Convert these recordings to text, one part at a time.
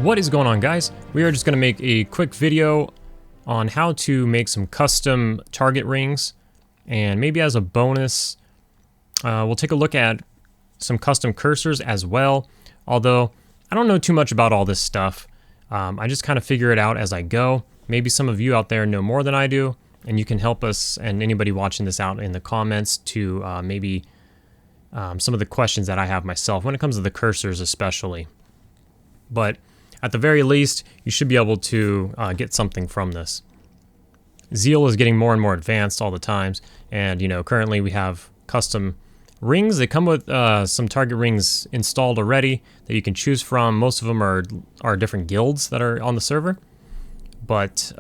What is going on, guys? We are just going to make a quick video on how to make some custom target rings, and maybe as a bonus we'll take a look at some custom cursors as well, although I don't know too much about all this stuff. I just kind of figure it out as I go. Maybe some of you out there know more than I do, and you can help us and anybody watching this out in the comments to maybe some of the questions that I have myself when it comes to the cursors especially. But at the very least, you should be able to get something from this. Zeal is getting more and more advanced all the times, and currently we have custom rings. They come with some target rings installed already that you can choose from. Most of them are different guilds that are on the server, but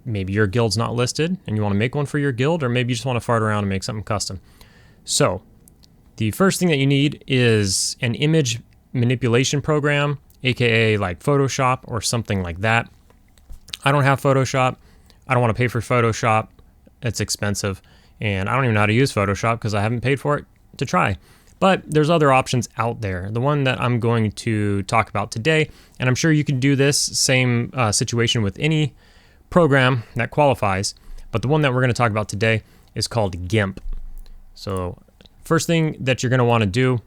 maybe your guild's not listed and you want to make one for your guild, or maybe you just want to fart around and make something custom. So the first thing that you need is an image manipulation program, aka like Photoshop or something like that. I don't have Photoshop. I don't want to pay for Photoshop. It's expensive, and I don't even know how to use Photoshop because I haven't paid for it to try. But there's other options out there. The one that I'm going to talk about today, and I'm sure you can do this same situation with any program that qualifies, but the one that we're going to talk about today is called GIMP. So first thing that you're going to want to do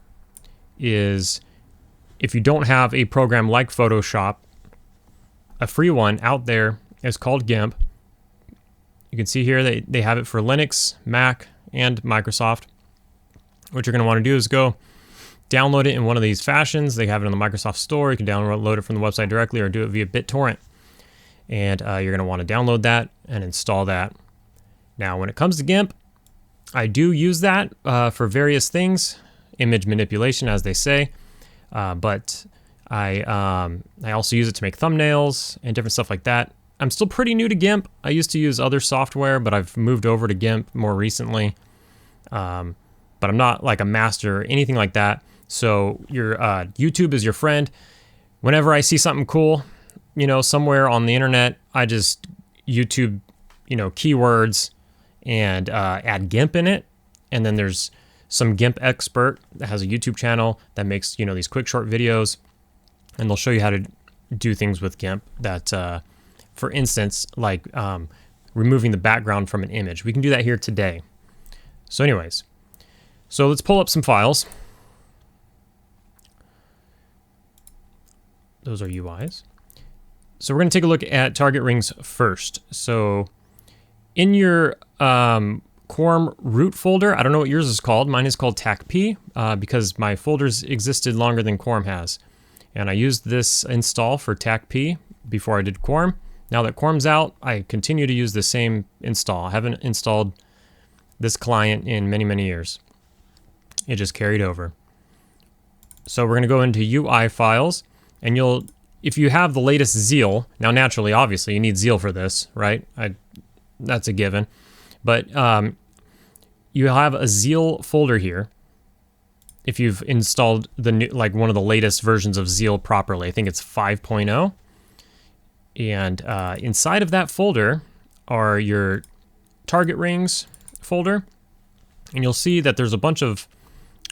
is, if you don't have a program like Photoshop, a free one out there is called GIMP. You can see here they have it for Linux, Mac, and Microsoft. What you're going to want to do is go download it in one of these fashions. They have it on the Microsoft Store. You can download it from the website directly or do it via BitTorrent. And you're going to want to download that and install that. Now, when it comes to GIMP, I do use that for various things, image manipulation, as they say. But I also use it to make thumbnails and different stuff like that. I'm still pretty new to GIMP. I used to use other software, but I've moved over to GIMP more recently. But I'm not like a master or anything like that. So your YouTube is your friend. Whenever I see something cool, somewhere on the internet, I just YouTube, keywords and add GIMP in it. And then there's some GIMP expert that has a YouTube channel that makes, these quick short videos, and they'll show you how to do things with GIMP that, for instance, like removing the background from an image. We can do that here today. So anyways, so let's pull up some files. Those are UIs. So we're going to take a look at target rings first. So in your Quarm root folder, I don't know what yours is called. Mine is called TACP because my folders existed longer than Quarm has. And I used this install for TACP before I did Quarm. Now that Quarm's out, I continue to use the same install. I haven't installed this client in many, many years. It just carried over. So we're going to go into UI files, and if you have the latest Zeal, now naturally, obviously, you need Zeal for this, right? That's a given. But you have a Zeal folder here. If you've installed the new, like one of the latest versions of Zeal properly, I think it's 5.0. And inside of that folder are your target rings folder, and you'll see that there's a bunch of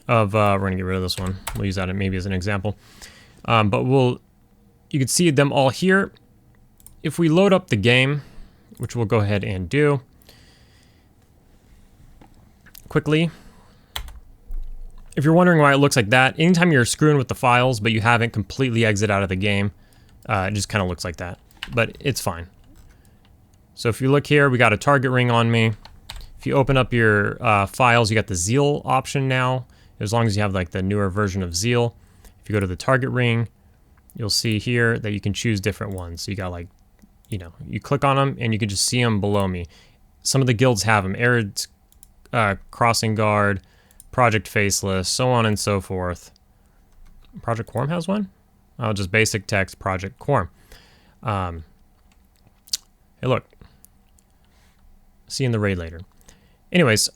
we're gonna get rid of this one. We'll use that maybe as an example, but you can see them all here. If we load up the game, which we'll go ahead and do quickly. If you're wondering why it looks like that, anytime you're screwing with the files but you haven't completely exited out of the game, it just kind of looks like that, but it's fine. So if you look here, we got a target ring on me. If you open up your files, you got the Zeal option now, as long as you have like the newer version of Zeal. If you go to the target ring, you'll see here that you can choose different ones. So you got like, you click on them and you can just see them below me. Some of the guilds have them, Arid Crossing Guard, Project Faceless, so on and so forth. Project Quarm has one? Oh, just basic text, Project Quarm. Hey, look. See you in the raid later. Anyways,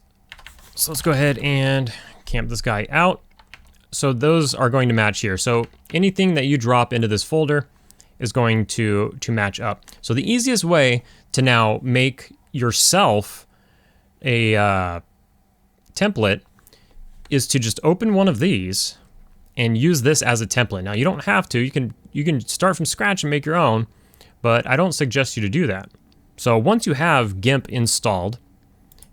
so let's go ahead and camp this guy out. So those are going to match here. So anything that you drop into this folder is going to match up. So the easiest way to now make yourself a template is to just open one of these and use this as a template. Now you don't have to, you can start from scratch and make your own, but I don't suggest you to do that. So once you have GIMP installed,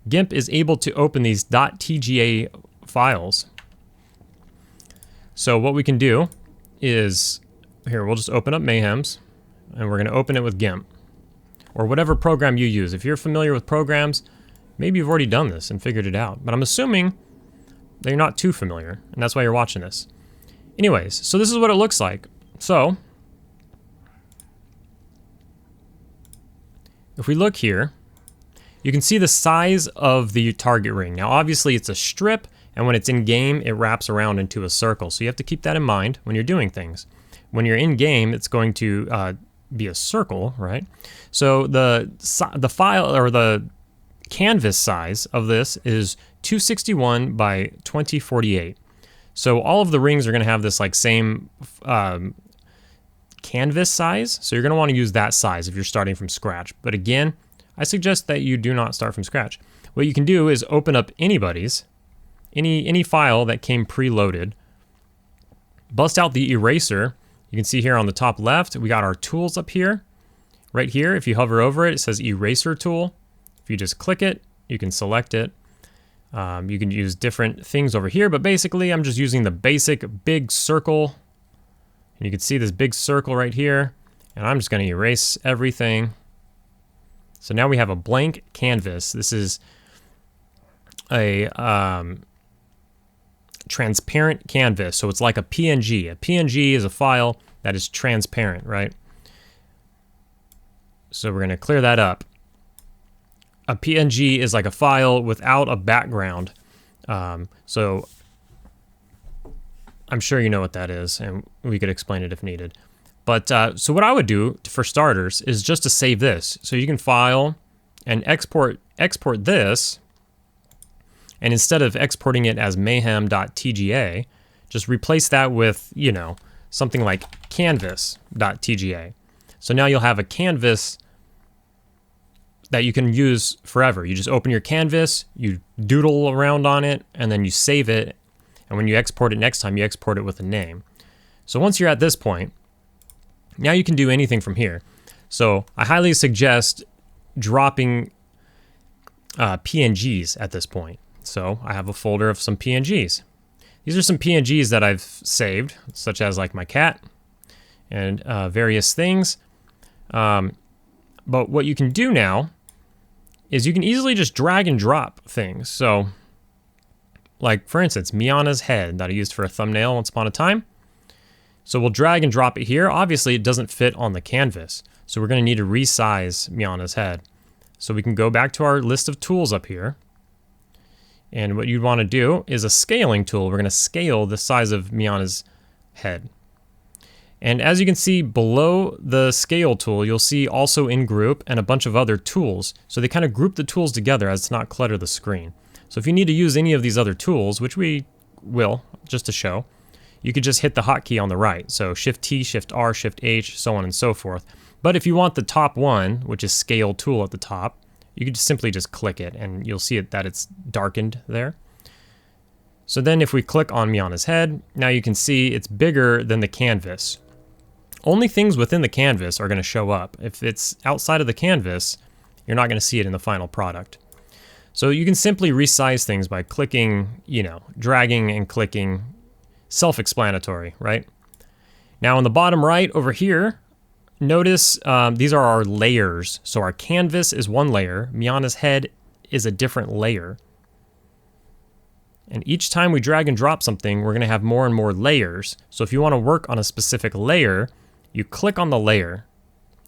GIMP is able to open these .tga files. So what we can do is, here, we'll just open up Mayhem's, and we're gonna open it with GIMP, or whatever program you use. If you're familiar with programs, maybe you've already done this and figured it out, but I'm assuming that you're not too familiar, and that's why you're watching this. Anyways, so this is what it looks like. So, if we look here, you can see the size of the target ring. Now obviously it's a strip, and when it's in game, it wraps around into a circle. So you have to keep that in mind when you're doing things. When you're in game, it's going to be a circle, right? So the file, or the canvas size of this is 261 by 2048. So all of the rings are going to have this like same canvas size. So you're going to want to use that size if you're starting from scratch. But again, I suggest that you do not start from scratch. What you can do is open up anybody's, any file that came preloaded, bust out the eraser. You can see here on the top left, we got our tools up here. Right here, if you hover over it, it says eraser tool. If you just click it, you can select it. You can use different things over here, but basically I'm just using the basic big circle. And you can see this big circle right here, and I'm just going to erase everything. So now we have a blank canvas. This is a transparent canvas, so it's like a PNG. A PNG is a file that is transparent, right? So we're going to clear that up. A PNG is like a file without a background. So I'm sure you know what that is, and we could explain it if needed. But so what I would do for starters is just to save this. So you can file and export this, and instead of exporting it as mayhem.tga, just replace that with, you know, something like canvas.tga. So now you'll have a canvas that you can use forever. You just open your canvas, you doodle around on it, and then you save it. And when you export it next time, you export it with a name. So once you're at this point, now you can do anything from here. So I highly suggest dropping PNGs at this point. So I have a folder of some PNGs. These are some PNGs that I've saved, such as like my cat and various things. But what you can do now is you can easily just drag and drop things. So like for instance, Miana's head that I used for a thumbnail once upon a time. So we'll drag and drop it here. Obviously it doesn't fit on the canvas, so we're going to need to resize Miana's head. So we can go back to our list of tools up here. And what you'd want to do is a scaling tool. We're going to scale the size of Miana's head. And as you can see below the scale tool, you'll see also in group and a bunch of other tools. So they kind of group the tools together as to not clutter the screen. So if you need to use any of these other tools, which we will, just to show, you could just hit the hotkey on the right. So Shift T, Shift R, Shift H, so on and so forth. But if you want the top one, which is scale tool at the top, you could just simply just click it and you'll see it that it's darkened there. So then if we click on Miana's head, now you can see it's bigger than the canvas. Only things within the canvas are going to show up. If it's outside of the canvas, you're not going to see it in the final product. So you can simply resize things by clicking, you know, dragging and clicking. Self-explanatory, right? Now on the bottom right over here, notice these are our layers. So our canvas is one layer, Miana's head is a different layer. And each time we drag and drop something, we're going to have more and more layers. So if you want to work on a specific layer, you click on the layer,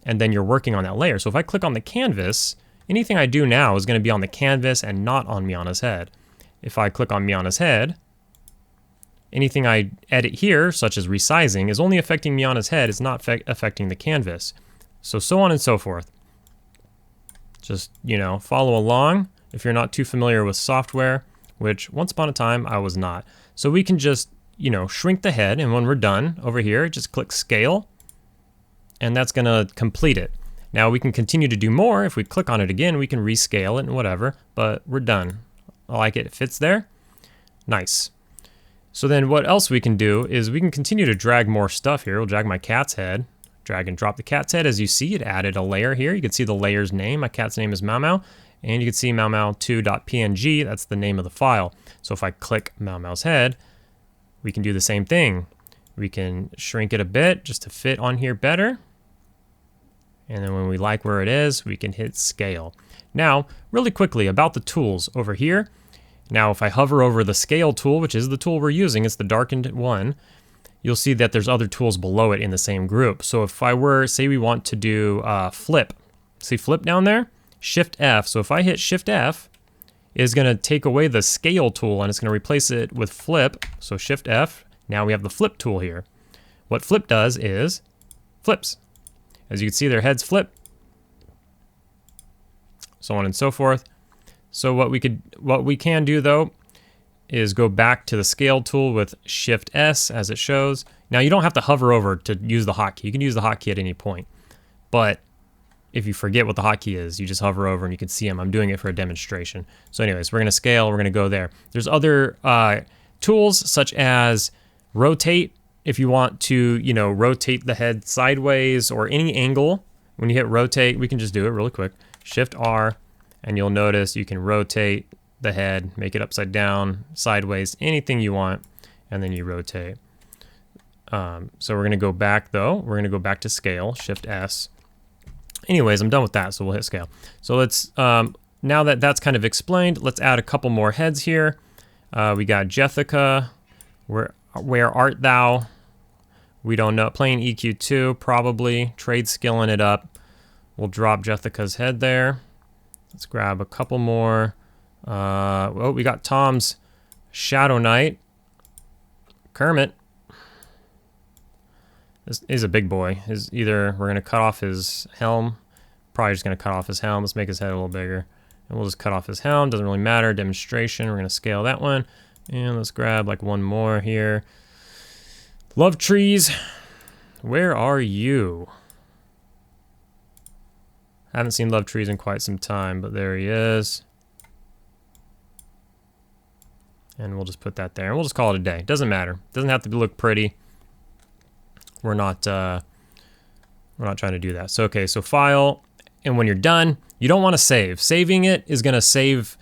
and then you're working on that layer. So if I click on the canvas, anything I do now is going to be on the canvas and not on Miana's head. If I click on Miana's head, anything I edit here, such as resizing, is only affecting Miana's head, it's not affecting the canvas. So on and so forth. Just, you know, follow along if you're not too familiar with software, which once upon a time I was not. So we can just, you know, shrink the head, and when we're done over here, just click scale, and that's gonna complete it. Now we can continue to do more. If we click on it again, we can rescale it and whatever, but we're done. I like it, it fits there. Nice. So then what else we can do is we can continue to drag more stuff here. We'll drag my cat's head, drag and drop the cat's head. As you see, it added a layer here. You can see the layer's name. My cat's name is Mau Mau. And you can see maumau2.png. That's the name of the file. So if I click Mau Mau's head, we can do the same thing. We can shrink it a bit just to fit on here better. And then when we like where it is, we can hit scale. Now, really quickly about the tools over here. Now, if I hover over the scale tool, which is the tool we're using, it's the darkened one, you'll see that there's other tools below it in the same group. So if I were, say we want to do flip, see flip down there? Shift F. So if I hit Shift F, it's gonna take away the scale tool and it's gonna replace it with flip. So Shift F, now we have the flip tool here. What flip does is flips. As you can see, their heads flip, so on and so forth. So what we can do though is go back to the scale tool with Shift S as it shows. Now you don't have to hover over to use the hotkey. You can use the hotkey at any point. But if you forget what the hotkey is, you just hover over and you can see them. I'm doing it for a demonstration. So anyways, we're gonna scale, we're gonna go there. There's other tools such as rotate. If you want to, rotate the head sideways or any angle, when you hit rotate, we can just do it really quick. Shift R, and you'll notice you can rotate the head, make it upside down, sideways, anything you want, and then you rotate. So we're gonna go back though. We're gonna go back to scale, Shift S. Anyways, I'm done with that, so we'll hit scale. So let's, now that that's kind of explained, let's add a couple more heads here. We got Jethica, where art thou? We don't know, playing EQ2, probably, trade skilling it up. We'll drop Jethica's head there. Let's grab a couple more. Oh, we got Tom's Shadow Knight. Kermit. This is a big boy. Either we're gonna cut off his helm, probably just gonna cut off his helm. Let's make his head a little bigger. And we'll just cut off his helm, doesn't really matter. Demonstration, we're gonna scale that one. And let's grab like one more here. Love Trees, where are you? Haven't seen Love Trees in quite some time, but there he is. And we'll just put that there, and we'll just call it a day. Doesn't matter. Doesn't have to look pretty. We're not trying to do that. So okay, so file, and when you're done, you don't want to save. Saving it is gonna save.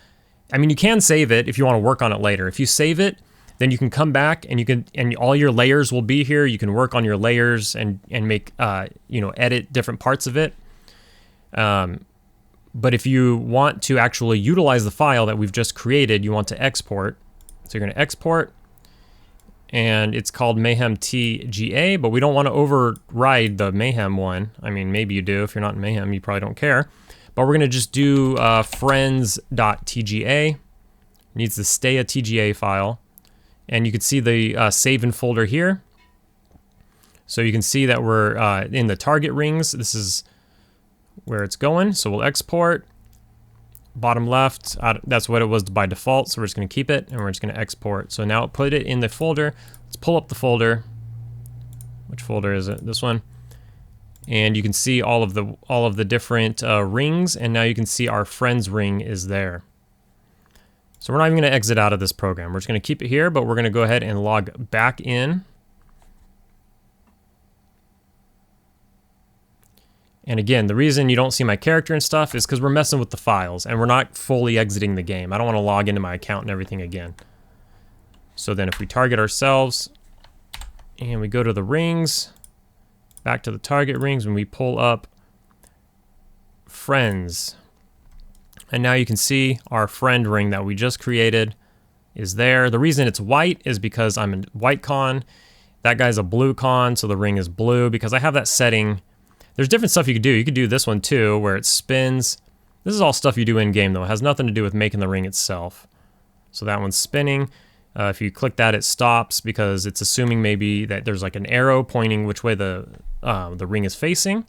I mean, you can save it if you want to work on it later. If you save it, then you can come back and all your layers will be here. You can work on your layers and make edit different parts of it. But if you want to actually utilize the file that we've just created, you want to export. So you're going to export, and it's called Mayhem TGA, but we don't want to override the Mayhem one. I mean, maybe you do. If you're not in Mayhem, you probably don't care. But we're going to just do friends.tga. Needs to stay a TGA file. And you can see the save in folder here. So you can see that we're in the target rings. This is where it's going. So we'll export. Bottom left, that's what it was by default. So we're just going to keep it, and we're just going to export. So now put it in the folder. Let's pull up the folder. Which folder is it? This one. And you can see all of the different rings. And now you can see our friends ring is there. So we're not even going to exit out of this program. We're just going to keep it here, but we're going to go ahead and log back in. And again, the reason you don't see my character and stuff is because we're messing with the files and we're not fully exiting the game. I don't want to log into my account and everything again. So then if we target ourselves and we go to the rings, back to the target rings, when we pull up friends, and now you can see our friend ring that we just created is there. The reason it's white is because I'm a white con. That guy's a blue con, so the ring is blue because I have that setting. There's different stuff you could do. You could do this one too, where it spins. This is all stuff you do in game though. It has nothing to do with making the ring itself. So that one's spinning. If you click that, it stops because it's assuming maybe that there's like an arrow pointing which way the ring is facing.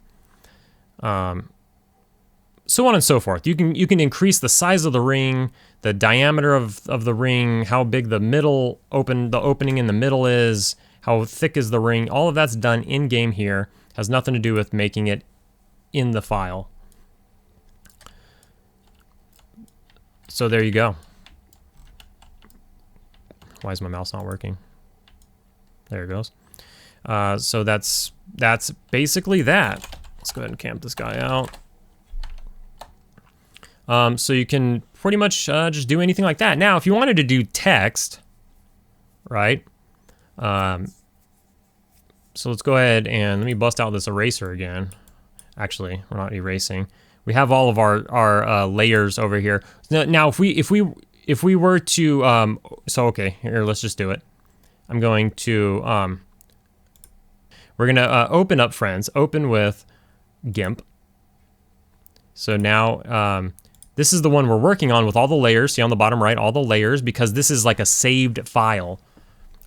So on and so forth. You can increase the size of the ring, the diameter of the ring, how big the opening in the middle is, how thick is the ring. All of that's done in game here. Has nothing to do with making it in the file. So there you go. Why is my mouse not working? There it goes. So that's basically that. Let's go ahead and camp this guy out. So you can pretty much just do anything like that. Now, if you wanted to do text, right? So let's go ahead and let me bust out this eraser again. Actually, we're not erasing. We have all of our layers over here. Now, if we were to, so okay, here, let's just do it. I'm going to, we're gonna open up friends, open with GIMP. So now, this is the one we're working on with all the layers. See on the bottom right, all the layers, because this is like a saved file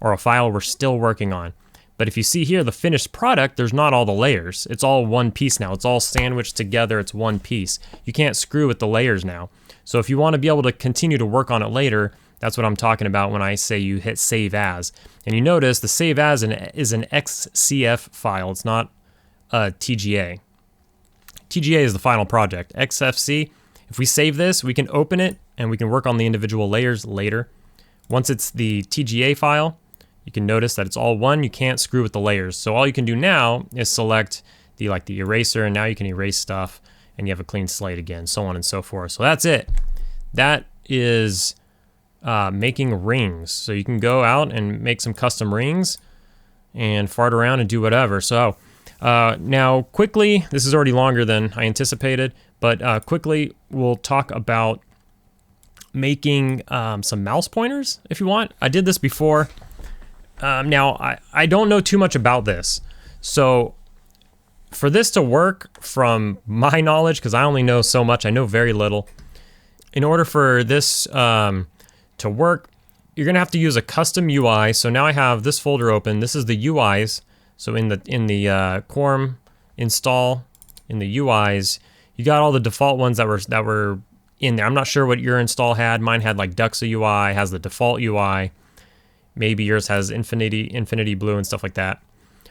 or a file we're still working on. But if you see here, the finished product, there's not all the layers. It's all one piece now. It's all sandwiched together. It's one piece. You can't screw with the layers now. So if you want to be able to continue to work on it later, that's what I'm talking about when I say you hit save as. And you notice the save as is an XCF file. It's not a TGA. TGA is the final project. XFC, if we save this, we can open it and we can work on the individual layers later. Once it's the TGA file, you can notice that it's all one. You can't screw with the layers. So all you can do now is select the eraser, and now you can erase stuff and you have a clean slate again, so on and so forth. So that's it. That is making rings. So you can go out and make some custom rings and fart around and do whatever. So now quickly, this is already longer than I anticipated, but quickly we'll talk about making some mouse pointers if you want. I did this before. Now, I don't know too much about this. So for this to work, from my knowledge, because I only know so much, I know very little. In order for this to work, you're gonna have to use a custom UI. So now I have this folder open. This is the UIs. So in the Quarm install, in the UIs, you got all the default ones that were in there. I'm not sure what your install had. Mine had like Duxa UI, has the default UI. Maybe yours has Infinity Blue and stuff like that.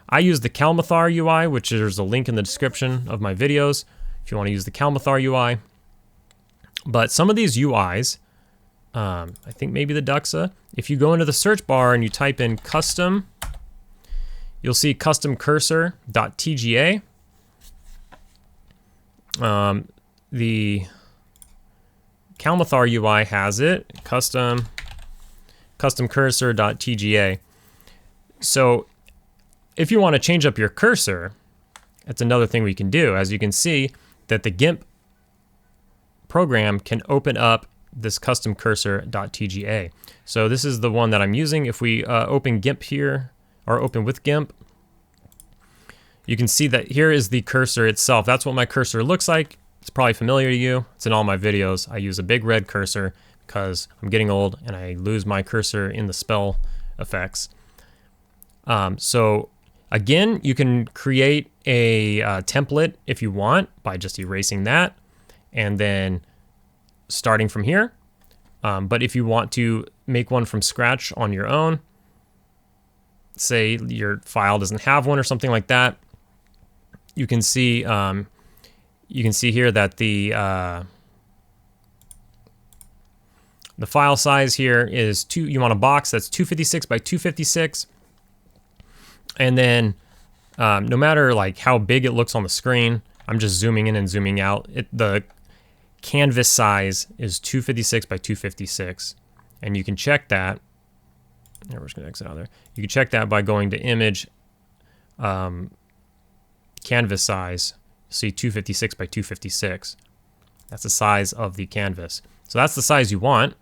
I use the Kalmathar UI, which there's a link in the description of my videos if you want to use the Kalmathar UI. But some of these UIs, I think maybe the Duxa, if you go into the search bar and you type in custom, you'll see custom cursor.tga. The Kalmathar UI has it, custom cursor.tga. So if you want to change up your cursor, that's another thing we can do. As you can see, that the GIMP program can open up this custom cursor.tga. So this is the one that I'm using. If we open GIMP here, or open with GIMP, you can see that here is the cursor itself. That's what my cursor looks like. It's probably familiar to you. It's in all my videos. I use a big red cursor because I'm getting old and I lose my cursor in the spell effects. So again, you can create a template if you want by just erasing that and then starting from here. But if you want to make one from scratch on your own, say your file doesn't have one or something like that, you can see here that the file size here is you want a box that's 256 by 256. And then no matter like how big it looks on the screen, I'm just zooming in and zooming out. The canvas size is 256 by 256. And you can check that. We're just gonna exit out there. You can check that by going to image, canvas size. See 256 by 256. That's the size of the canvas. So that's the size you want.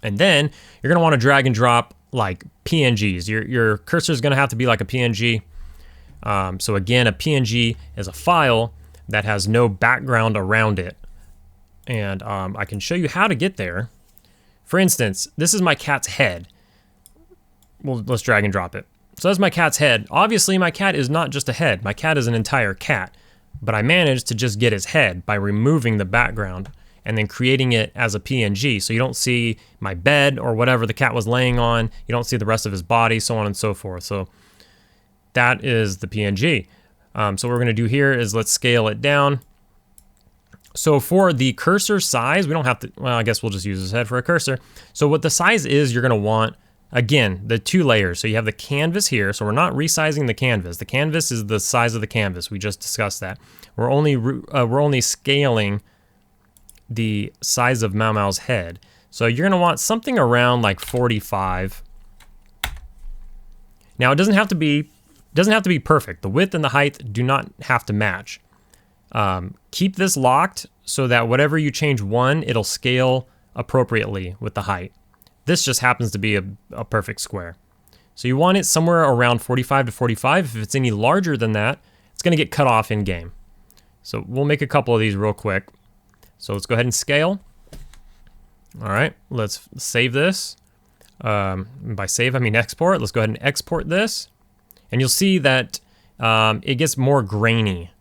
And then you're gonna wanna drag and drop like PNGs. Your cursor is gonna have to be like a PNG. So again, a PNG is a file that has no background around it. And I can show you how to get there. For instance, this is my cat's head. Well, let's drag and drop it. So that's my cat's head. Obviously, my cat is not just a head. My cat is an entire cat. But I managed to just get his head by removing the background and then creating it as a PNG. So you don't see my bed or whatever the cat was laying on. You don't see the rest of his body, so on and so forth. So that is the PNG. So what we're gonna do here is let's scale it down. So for the cursor size, we don't have to, well, I guess we'll just use his head for a cursor. So what the size is, you're gonna want Again, the 2 layers. So you have the canvas here. So we're not resizing the canvas. The canvas is the size of the canvas. We just discussed that. We're only scaling the size of Mau Mau's head. So you're gonna want something around like 45. Now it doesn't have to be perfect. The width and the height do not have to match. Keep this locked so that whatever you change one, it'll scale appropriately with the height. This just happens to be a perfect square. So you want it somewhere around 45 to 45. If it's any larger than that, it's gonna get cut off in game. So we'll make a couple of these real quick. So let's go ahead and scale. All right, let's save this. By save, I mean export. Let's go ahead and export this. And you'll see that it gets more grainy.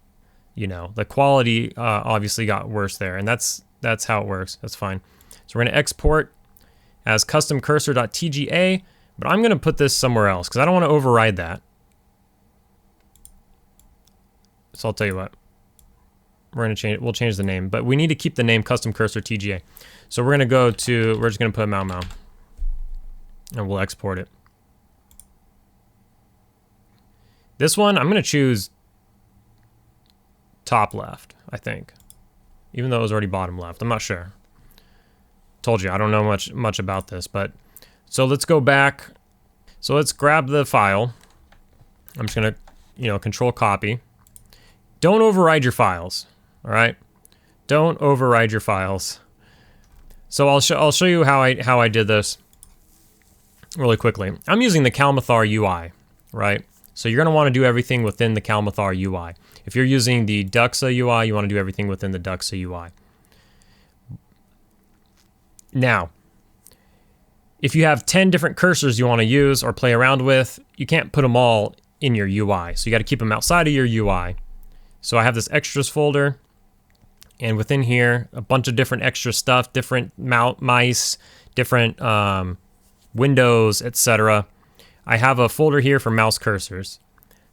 You know, the quality obviously got worse there, and that's how it works. That's fine. So we're gonna export as custom cursor.tga, but I'm gonna put this somewhere else because I don't want to override that. So I'll tell you what. We'll change the name, but we need to keep the name custom cursor.tga. So we're just gonna put Mau Mau, and we'll export it. This one, I'm gonna choose top left, I think. Even though it was already bottom left, I'm not sure. Told you, I don't know much about this, but so let's go back. So let's grab the file. I'm just gonna, control copy. Don't override your files, all right? Don't override your files. So I'll show you how I did this really quickly. I'm using the Kalmathar UI, right? So you're gonna want to do everything within the Kalmathar UI. If you're using the Duxa UI, you want to do everything within the Duxa UI. Now, if you have 10 different cursors you want to use or play around with, you can't put them all in your UI. So you got to keep them outside of your UI. So I have this extras folder, and within here, a bunch of different extra stuff, different mice, different windows, etc. I have a folder here for mouse cursors.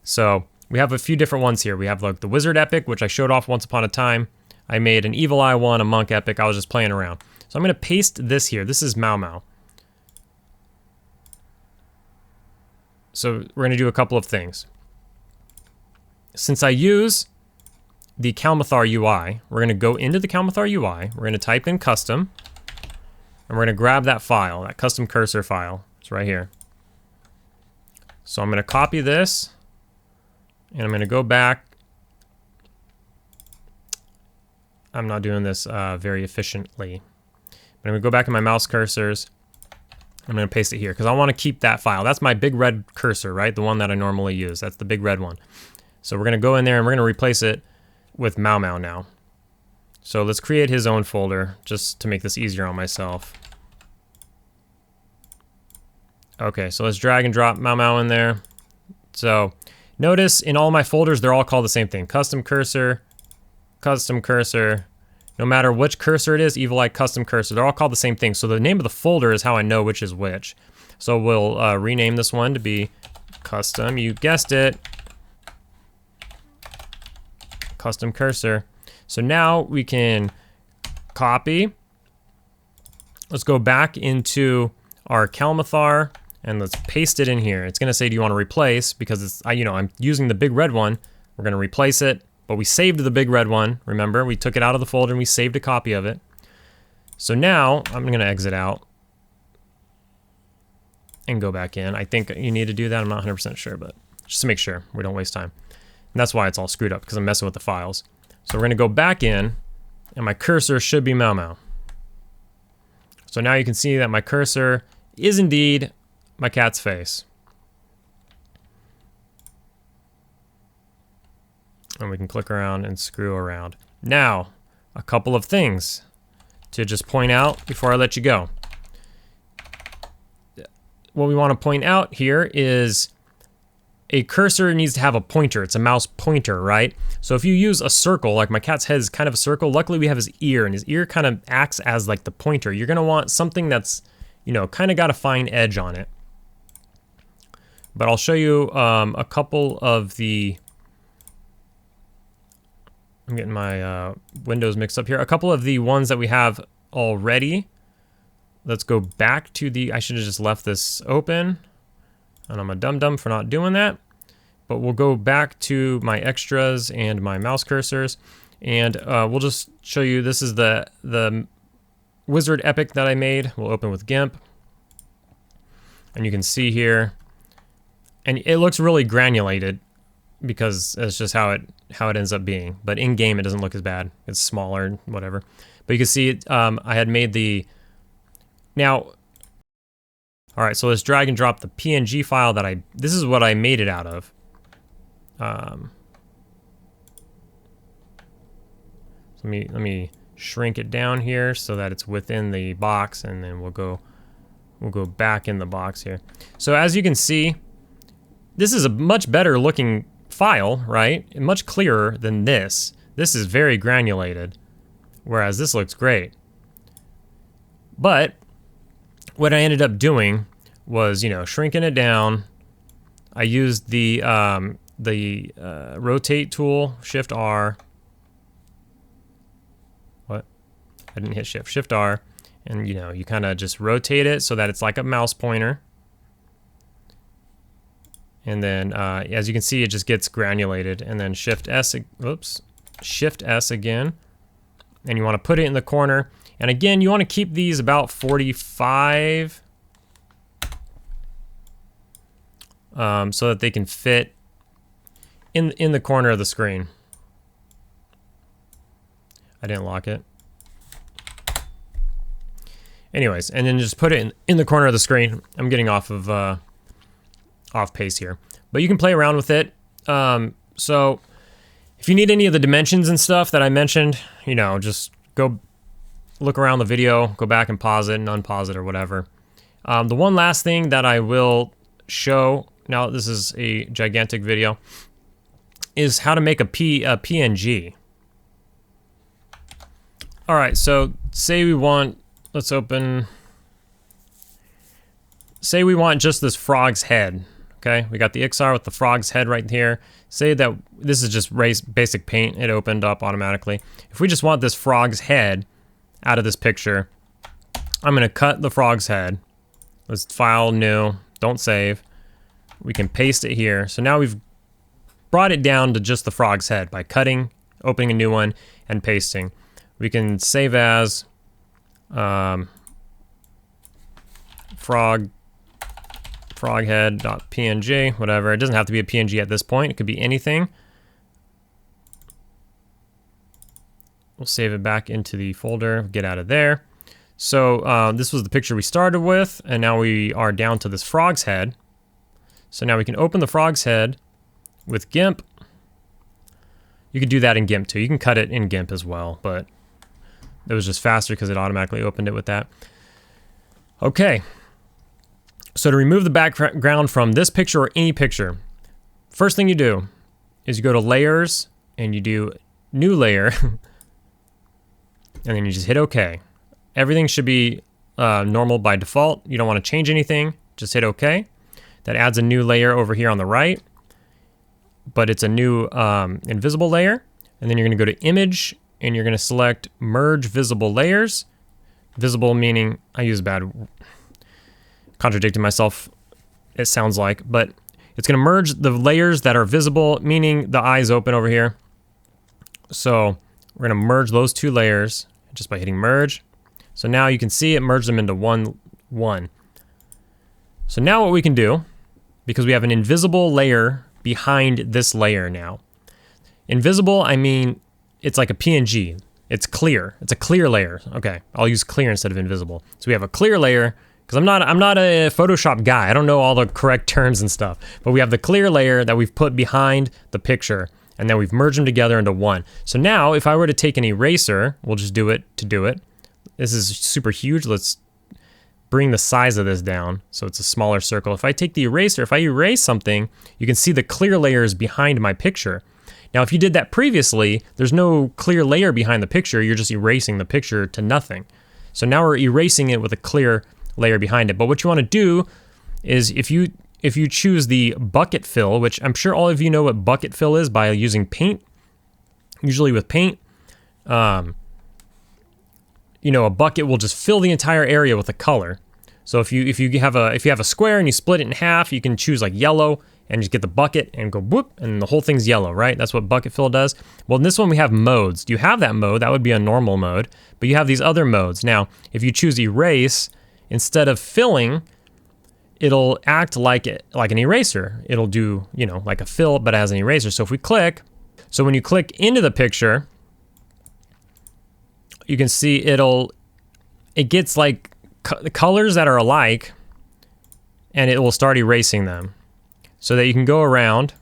So we have a few different ones here. We have like the Wizard Epic, which I showed off once upon a time. I made an Evil Eye one, a Monk Epic. I was just playing around. So I'm going to paste this here. This is Mau Mau. So we're going to do a couple of things. Since I use the Kalmathar UI, we're going to go into the Kalmathar UI. We're going to type in custom, and we're going to grab that file, that custom cursor file. It's right here. So I'm going to copy this, and I'm going to go back. I'm not doing this very efficiently. But I'm going to go back in my mouse cursors. I'm going to paste it here because I want to keep that file. That's my big red cursor, right? The one that I normally use. That's the big red one. So we're going to go in there and we're going to replace it with Mau Mau now. So let's create his own folder just to make this easier on myself. Okay, so let's drag and drop Mau Mau in there. So notice in all my folders, they're all called the same thing. Custom cursor, custom cursor. No matter which cursor it is, Evil Eye custom cursor, they're all called the same thing. So the name of the folder is how I know which is which. So we'll rename this one to be custom, you guessed it, custom cursor. So now we can copy. Let's go back into our Kalmathar and let's paste it in here. It's gonna say, do you want to replace? Because it's, I'm using the big red one. We're gonna replace it. But we saved the big red one, remember? We took it out of the folder and we saved a copy of it. So now, I'm gonna exit out and go back in. I think you need to do that, I'm not 100% sure, but just to make sure we don't waste time. And that's why it's all screwed up, because I'm messing with the files. So we're gonna go back in, and my cursor should be Mau Mau. So now you can see that my cursor is indeed my cat's face. And we can click around and screw around. Now, a couple of things to just point out before I let you go. What we want to point out here is a cursor needs to have a pointer. It's a mouse pointer, right? So if you use a circle, like my cat's head is kind of a circle, luckily we have his ear, and his ear kind of acts as like the pointer. You're gonna want something that's, kind of got a fine edge on it. But I'll show you a couple of the, I'm getting my windows mixed up here. A couple of the ones that we have already let's go back to the, I should have just left this open, and I'm a dum-dum for not doing that. But we'll go back to my extras and my mouse cursors, and we'll just show you, this is the wizard epic that I made. We'll open with GIMP, and you can see here, and it looks really granulated because that's just how it ends up being. But in game, it doesn't look as bad. It's smaller, whatever. But you can see it. I had made the now. All right, so let's drag and drop the PNG file that this is what I made it out of. So let me shrink it down here so that it's within the box, and then we'll go back in the box here. So as you can see, this is a much better looking file, right? Much clearer than this. This is very granulated, whereas this looks great. But what I ended up doing was, you know, shrinking it down. I used the rotate tool, Shift R. What? I didn't hit Shift R. And, you know, you kind of just rotate it so that it's like a mouse pointer. And then, as you can see, it just gets granulated. And then Shift S again. And you want to put it in the corner. And again, you want to keep these about 45. So that they can fit in the corner of the screen. I didn't lock it. Anyways, and then just put it in the corner of the screen. I'm getting off pace here, but you can play around with it. So if you need any of the dimensions and stuff that I mentioned, you know, just go look around the video, go back and pause it and unpause it or whatever. The one last thing that I will show, now this is a gigantic video, is how to make a PNG. All right, so say we want, let's open, say we want just this frog's head, okay? We got the XR with the frog's head right here. Say that this is just basic paint, it opened up automatically. If we just want this frog's head out of this picture, I'm gonna cut the frog's head. Let's file new, don't save. We can paste it here. So now we've brought it down to just the frog's head by cutting, opening a new one, and pasting. We can save as froghead.png, whatever. It doesn't have to be a PNG at this point. It could be anything. We'll save it back into the folder, get out of there. So this was the picture we started with, and now we are down to this frog's head. So now we can open the frog's head with GIMP. You could do that in GIMP too. You can cut it in GIMP as well, but it was just faster because it automatically opened it with that. Okay. So to remove the background from this picture or any picture, first thing you do is you go to Layers and you do New Layer, and then you just hit OK. Everything should be normal by default. You don't want to change anything. Just hit OK. That adds a new layer over here on the right, but it's a new invisible layer. And then you're going to go to Image, and you're going to select Merge Visible Layers. Visible meaning, I use bad, contradicting myself, it sounds like, but it's going to merge the layers that are visible, meaning the eyes open over here. So we're going to merge those two layers just by hitting Merge. So now you can see it merged them into one. So now what we can do, because we have an invisible layer behind this layer now. Invisible, I mean, it's like a PNG. It's clear. It's a clear layer. Okay, I'll use clear instead of invisible. So we have a clear layer, because I'm not a Photoshop guy. I don't know all the correct terms and stuff. But we have the clear layer that we've put behind the picture, and then we've merged them together into one. So now, if I were to take an eraser, we'll just do it to do it. This is super huge. Let's bring the size of this down so it's a smaller circle. If I take the eraser, if I erase something, you can see the clear layers behind my picture. Now, if you did that previously, there's no clear layer behind the picture. You're just erasing the picture to nothing. So now we're erasing it with a clear layer behind it. But what you want to do is if you choose the bucket fill, which I'm sure all of you know what bucket fill is by using paint, usually with paint, you know, a bucket will just fill the entire area with a color. So if you have a square and you split it in half, you can choose like yellow and just get the bucket and go whoop, and the whole thing's yellow, right? That's what bucket fill does. Well, in this one we have modes. You have that mode, that would be a normal mode, but you have these other modes. Now, if you choose erase, instead of filling, it'll act like an eraser. It'll do, you know, like a fill, but as an eraser. So if we click, so when you click into the picture, you can see it gets like colors that are alike, and it will start erasing them, so that you can go around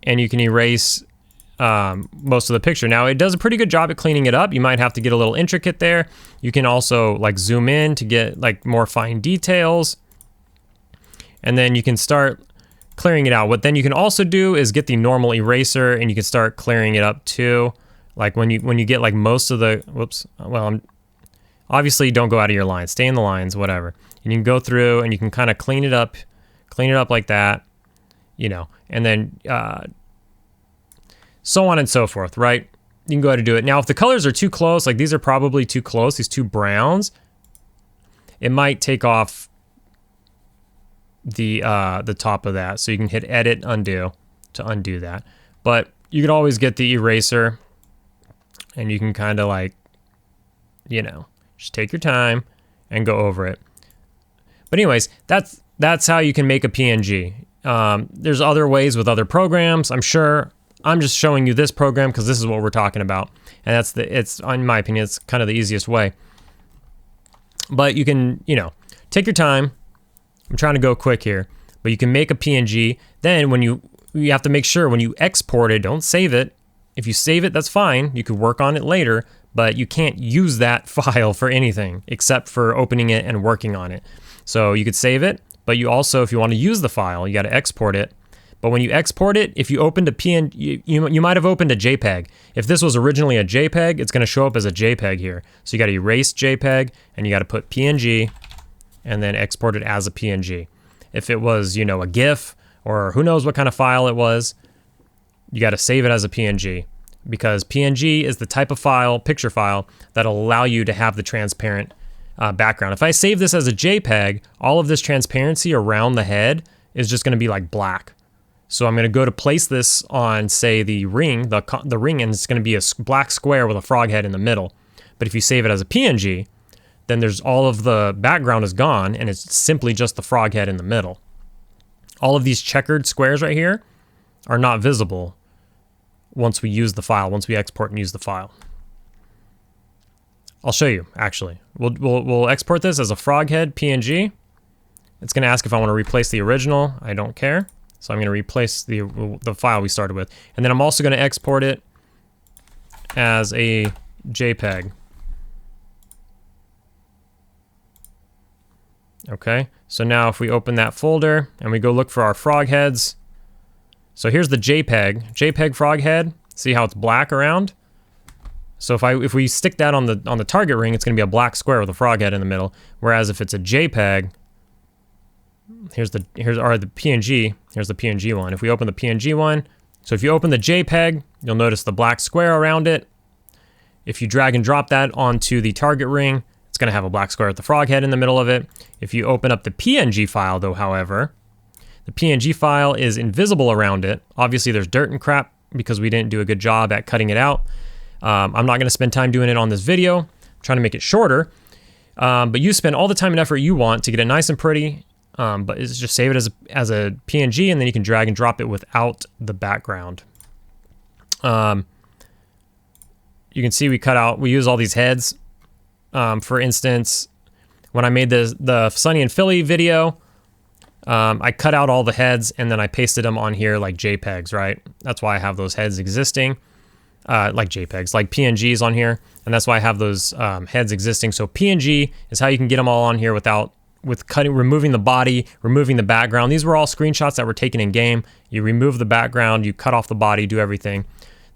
and you can erase most of the picture. Now, it does a pretty good job at cleaning it up. You might have to get a little intricate there. You can also like zoom in to get like more fine details, and then you can start clearing it out. What then you can also do is get the normal eraser, and you can start clearing it up too. Like when you get like most of the, whoops, well, obviously don't go out of your lines, stay in the lines, whatever. And you can go through and you can kind of clean it up like that, you know, and then so on and so forth, right? You can go ahead and do it. Now, if the colors are too close, like these are probably too close, these two browns, it might take off the top of that. So you can hit edit, undo to undo that. But you can always get the eraser, and you can kind of like, you know, just take your time and go over it. But anyways, that's how you can make a PNG. There's other ways with other programs, I'm sure. I'm just showing you this program because this is what we're talking about. And it's, in my opinion, it's kind of the easiest way. But you can, you know, take your time. I'm trying to go quick here. But you can make a PNG. Then when you have to make sure when you export it, don't save it. If you save it, that's fine. You could work on it later, but you can't use that file for anything except for opening it and working on it. So you could save it, but you also, if you want to use the file, you got to export it. But when you export it, if you opened a PNG, you might have opened a JPEG. If this was originally a JPEG, it's going to show up as a JPEG here. So you got to erase JPEG, and you got to put PNG, and then export it as a PNG. If it was, you know, a GIF, or who knows what kind of file it was, you got to save it as a PNG, because PNG is the type of file, picture file, that'll allow you to have the transparent background. If I save this as a JPEG, all of this transparency around the head is just going to be like black. So I'm going to go to place this on, say, the ring, the ring, and it's going to be a black square with a frog head in the middle. But if you save it as a PNG, then there's all of the background is gone, and it's simply just the frog head in the middle. All of these checkered squares right here are not visible once we use the file, once we export and use the file. I'll show you, actually. We'll export this as a frog head PNG. It's going to ask if I want to replace the original. I don't care. So I'm going to replace the file we started with. And then I'm also going to export it as a JPEG. Okay, so now if we open that folder and we go look for our frog heads. So here's the JPEG frog head. See how it's black around? So if we stick that on the target ring, it's going to be a black square with a frog head in the middle. Whereas if it's a JPEG, here's the PNG. Here's the PNG one. If we open the PNG one, so if you open the JPEG, you'll notice the black square around it. If you drag and drop that onto the target ring, it's going to have a black square with the frog head in the middle of it. If you open up the PNG file, though, however, the PNG file is invisible around it. Obviously, there's dirt and crap because we didn't do a good job at cutting it out. I'm not going to spend time doing it on this video. I'm trying to make it shorter. But you spend all the time and effort you want to get it nice and pretty. But it's just save it as a PNG, and then you can drag and drop it without the background. You can see we use all these heads. For instance, when I made the Sunny and Philly video, I cut out all the heads and then I pasted them on here like JPEGs, right? That's why I have those heads existing, like JPEGs, like PNGs on here, and that's why I have those heads existing. So PNG is how you can get them all on here removing the body, removing the background. These were all screenshots that were taken in game. You remove the background, you cut off the body, do everything.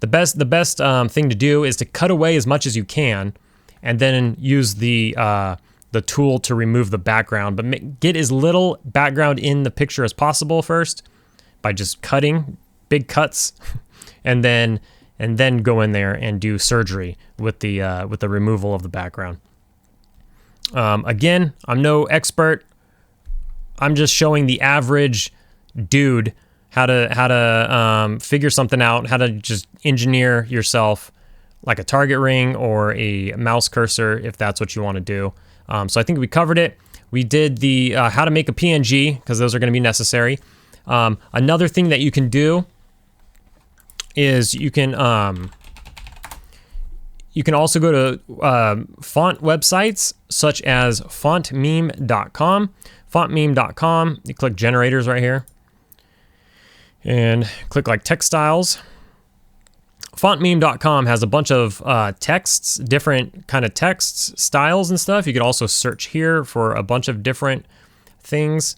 The best thing to do is to cut away as much as you can, and then use the tool to remove the background, but get as little background in the picture as possible first by just cutting big cuts, and then and then go in there and do surgery with the removal of the background. Again, I'm no expert. I'm just showing the average dude how to figure something out, how to just engineer yourself like a target ring or a mouse cursor if that's what you want to do. So I think we covered it. We did the how to make a PNG, because those are going to be necessary. Another thing that you can do is you can also go to font websites such as fontmeme.com. Fontmeme.com, you click generators right here and click like textiles. Fontmeme.com has a bunch of texts, different kind of texts, styles and stuff. You could also search here for a bunch of different things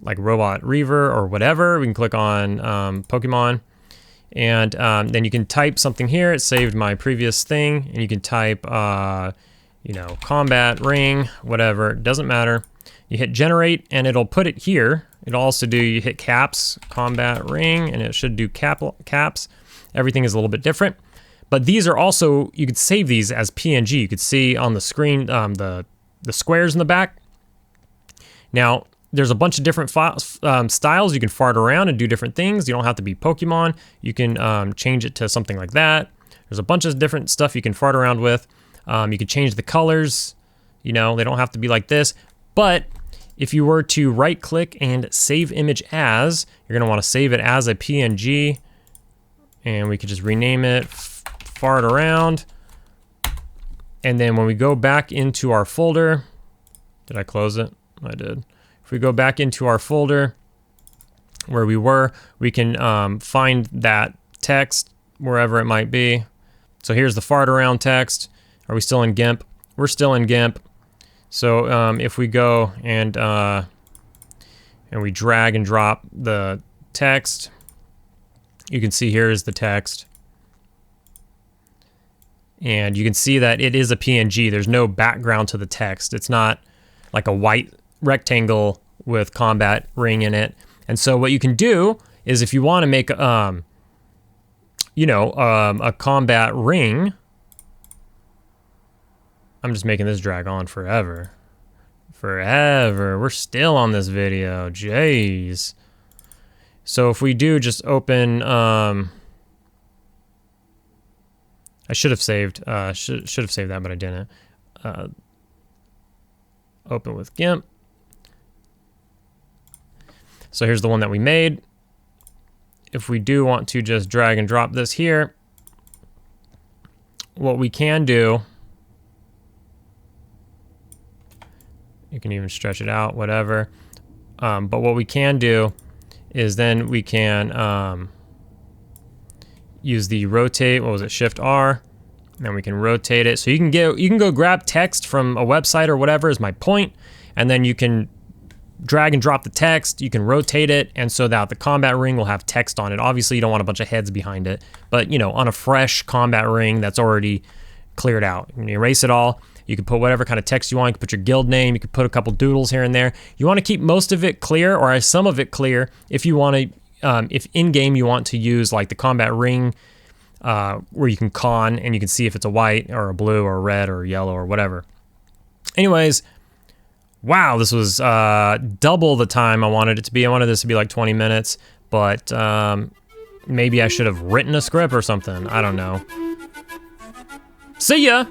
like Robot Reaver or whatever. We can click on Pokemon, and then you can type something here. It saved my previous thing, and you can type, combat ring, whatever, it doesn't matter. You hit generate and it'll put it here. It'll also do, you hit caps, combat ring, and it should do caps. Everything is a little bit different, but these are also, you could save these as PNG. You could see on the screen the squares in the back. Now, there's a bunch of different styles. You can fart around and do different things. You don't have to be Pokemon. You can change it to something like that. There's a bunch of different stuff you can fart around with. You can change the colors. They don't have to be like this. But if you were to right click and save image as, you're gonna wanna save it as a PNG, and we could just rename it fart around. And then when we go back into our folder, did I close it? I did. If we go back into our folder where we were, we can find that text wherever it might be. So here's the fart around text. Are we still in GIMP? We're still in GIMP. So if we go and we drag and drop the text, you can see here is the text. And you can see that it is a PNG. There's no background to the text. It's not like a white rectangle with combat ring in it. And so what you can do is if you want to make a combat ring, I'm just making this drag on forever. We're still on this video. Jeez. So if we do just open, I should have saved that, but I didn't. Open with GIMP. So here's the one that we made. If we do want to just drag and drop this here, what we can do, you can even stretch it out, whatever. But what we can do is then we can use the rotate, what was it, Shift R, and then we can rotate it. So you can go grab text from a website or whatever is my point, and then you can drag and drop the text, you can rotate it, and so that the combat ring will have text on it. Obviously you don't want a bunch of heads behind it, but on a fresh combat ring that's already cleared out, you can erase it all. You can put whatever kind of text you want. You can put your guild name. You can put a couple doodles here and there. You want to keep most of it clear, or some of it clear, if you want to, if in-game you want to use like the combat ring, where you can con and you can see if it's a white or a blue or a red or a yellow or whatever. Anyways, wow, this was double the time I wanted it to be. I wanted this to be like 20 minutes, but maybe I should have written a script or something. I don't know. See ya!